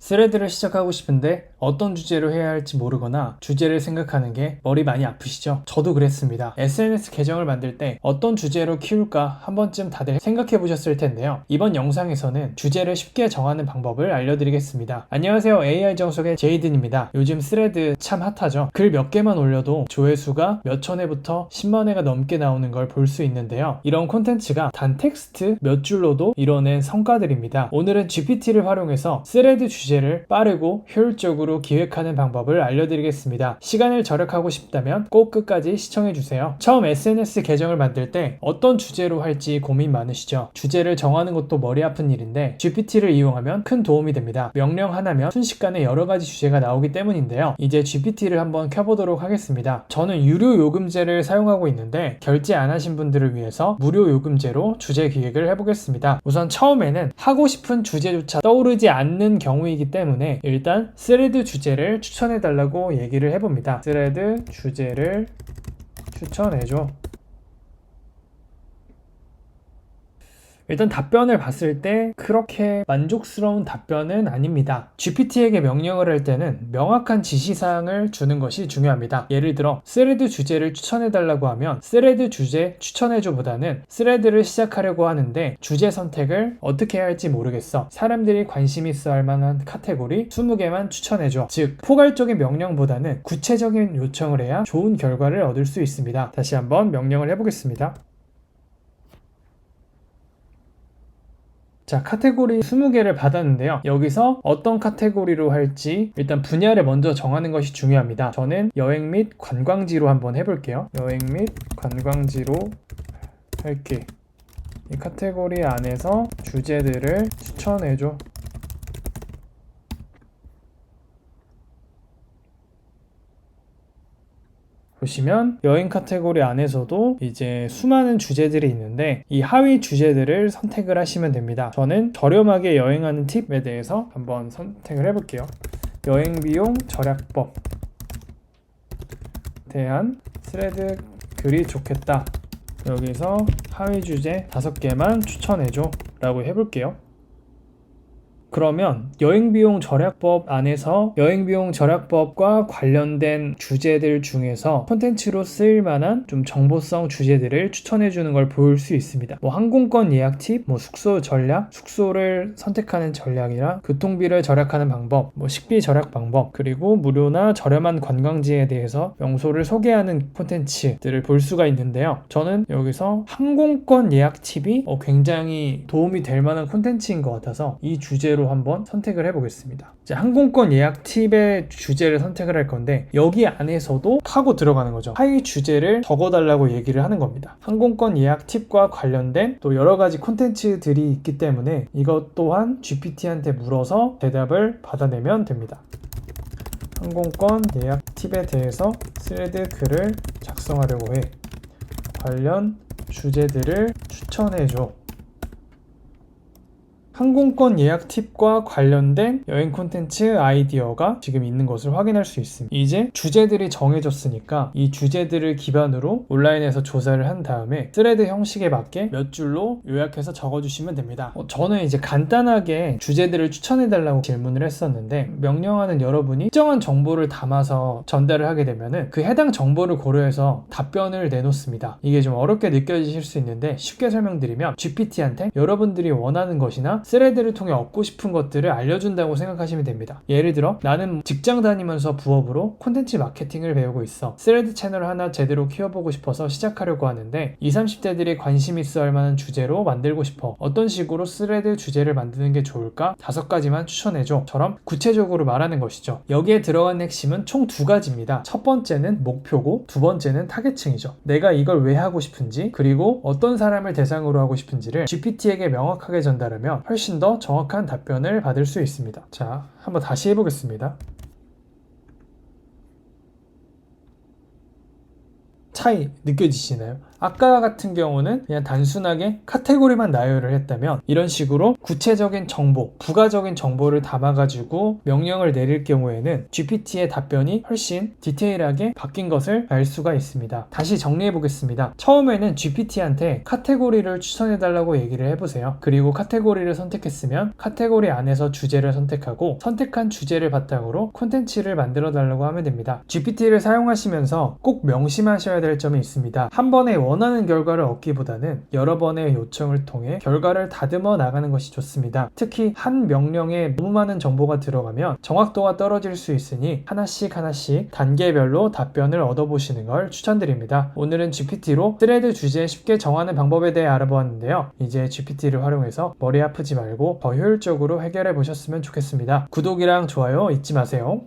스레드를 시작하고 싶은데 어떤 주제로 해야 할지 모르거나 주제를 생각하는 게 머리 많이 아프시죠? 저도 그랬습니다. SNS 계정을 만들 때 어떤 주제로 키울까 한 번쯤 다들 생각해 보셨을 텐데요. 이번 영상에서는 주제를 쉽게 정하는 방법을 알려드리겠습니다. 안녕하세요, AI 정석의 제이든입니다. 요즘 스레드 참 핫하죠? 글 몇 개만 올려도 조회수가 몇 천 회부터 10만 회가 넘게 나오는 걸 볼 수 있는데요. 이런 콘텐츠가 단 텍스트 몇 줄로도 이뤄낸 성과들입니다. 오늘은 GPT를 활용해서 스레드 주제를 빠르고 효율적으로 기획하는 방법을 알려드리겠습니다. 시간을 절약하고 싶다면 꼭 끝까지 시청해주세요. 처음 SNS 계정을 만들 때 어떤 주제로 할지 고민 많으시죠? 주제를 정하는 것도 머리 아픈 일인데 GPT를 이용하면 큰 도움이 됩니다. 명령 하나면 순식간에 여러 가지 주제가 나오기 때문인데요. 이제 GPT를 한번 켜보도록 하겠습니다. 저는 유료 요금제를 사용하고 있는데 결제 안 하신 분들을 위해서 무료 요금제로 주제 기획을 해보겠습니다. 우선 처음에는 하고 싶은 주제조차 떠오르지 않는 경우이기 때문에 일단 스레드 주제를 추천해달라고 얘기를 해봅니다. 스레드 주제를 추천해줘. 일단 답변을 봤을 때 그렇게 만족스러운 답변은 아닙니다. GPT에게 명령을 할 때는 명확한 지시사항을 주는 것이 중요합니다. 예를 들어 스레드 주제를 추천해달라고 하면 스레드 주제 추천해줘 보다는 스레드를 시작하려고 하는데 주제 선택을 어떻게 해야 할지 모르겠어. 사람들이 관심 있어 할 만한 카테고리 20개만 추천해줘. 즉 포괄적인 명령보다는 구체적인 요청을 해야 좋은 결과를 얻을 수 있습니다. 다시 한번 명령을 해보겠습니다. 자, 카테고리 20개를 받았는데요. 여기서 어떤 카테고리로 할지 일단 분야를 먼저 정하는 것이 중요합니다. 저는 여행 및 관광지로 한번 해볼게요. 여행 및 관광지로 할게. 이 카테고리 안에서 주제들을 추천해줘. 보시면 여행 카테고리 안에서도 이제 수많은 주제들이 있는데 이 하위 주제들을 선택을 하시면 됩니다. 저는 저렴하게 여행하는 팁에 대해서 한번 선택을 해볼게요. 여행 비용 절약법 대한 스레드 글이 좋겠다. 여기서 하위 주제 5개만 추천해줘 라고 해볼게요. 그러면 여행비용 절약법 안에서 여행비용 절약법과 관련된 주제들 중에서 콘텐츠로 쓰일 만한 좀 정보성 주제들을 추천해주는 걸 볼 수 있습니다. 뭐 항공권 예약 팁, 뭐 숙소 전략, 숙소를 선택하는 전략이나 교통비를 절약하는 방법, 뭐 식비 절약 방법, 그리고 무료나 저렴한 관광지에 대해서 명소를 소개하는 콘텐츠들을 볼 수가 있는데요. 저는 여기서 항공권 예약 팁이 굉장히 도움이 될 만한 콘텐츠인 것 같아서 이 주제로 한번 선택을 해보겠습니다. 이제 항공권 예약 팁의 주제를 선택을 할 건데 여기 안에서도 하고 들어가는 거죠. 하위 주제를 적어달라고 얘기를 하는 겁니다. 항공권 예약 팁과 관련된 또 여러 가지 콘텐츠들이 있기 때문에 이것 또한 GPT한테 물어서 대답을 받아내면 됩니다. 항공권 예약 팁에 대해서 스레드 글을 작성하려고 해. 관련 주제들을 추천해줘. 항공권 예약 팁과 관련된 여행 콘텐츠 아이디어가 지금 있는 것을 확인할 수 있습니다. 이제 주제들이 정해졌으니까 이 주제들을 기반으로 온라인에서 조사를 한 다음에 스레드 형식에 맞게 몇 줄로 요약해서 적어주시면 됩니다. 저는 이제 간단하게 주제들을 추천해달라고 질문을 했었는데 명령하는 여러분이 특정한 정보를 담아서 전달을 하게 되면은 그 해당 정보를 고려해서 답변을 내놓습니다. 이게 좀 어렵게 느껴지실 수 있는데 쉽게 설명드리면 GPT한테 여러분들이 원하는 것이나 스레드를 통해 얻고 싶은 것들을 알려준다고 생각하시면 됩니다. 예를 들어 나는 직장 다니면서 부업으로 콘텐츠 마케팅을 배우고 있어. 스레드 채널 하나 제대로 키워보고 싶어서 시작하려고 하는데 20, 30대들이 관심 있어 할 만한 주제로 만들고 싶어. 어떤 식으로 스레드 주제를 만드는 게 좋을까? 5가지만 추천해줘. 처럼 구체적으로 말하는 것이죠. 여기에 들어간 핵심은 총 2가지입니다. 첫 번째는 목표고 두 번째는 타겟층이죠. 내가 이걸 왜 하고 싶은지 그리고 어떤 사람을 대상으로 하고 싶은지를 GPT에게 명확하게 전달하면 훨씬 더 정확한 답변을 받을 수 있습니다. 자, 한번 다시 해보겠습니다. 차이 느껴지시나요? 아까 같은 경우는 그냥 단순하게 카테고리만 나열을 했다면 이런 식으로 구체적인 정보, 부가적인 정보를 담아가지고 명령을 내릴 경우에는 GPT의 답변이 훨씬 디테일하게 바뀐 것을 알 수가 있습니다. 다시 정리해 보겠습니다. 처음에는 GPT한테 카테고리를 추천해달라고 얘기를 해보세요. 그리고 카테고리를 선택했으면 카테고리 안에서 주제를 선택하고 선택한 주제를 바탕으로 콘텐츠를 만들어 달라고 하면 됩니다. GPT를 사용하시면서 꼭 명심하셔야 될 점이 있습니다. 한 번에 원하는 결과를 얻기보다는 여러 번의 요청을 통해 결과를 다듬어 나가는 것이 좋습니다. 특히 한 명령에 너무 많은 정보가 들어가면 정확도가 떨어질 수 있으니 하나씩 단계별로 답변을 얻어보시는 걸 추천드립니다. 오늘은 GPT로 스레드 주제 쉽게 정하는 방법에 대해 알아보았는데요. 이제 GPT를 활용해서 머리 아프지 말고 더 효율적으로 해결해 보셨으면 좋겠습니다. 구독이랑 좋아요 잊지 마세요.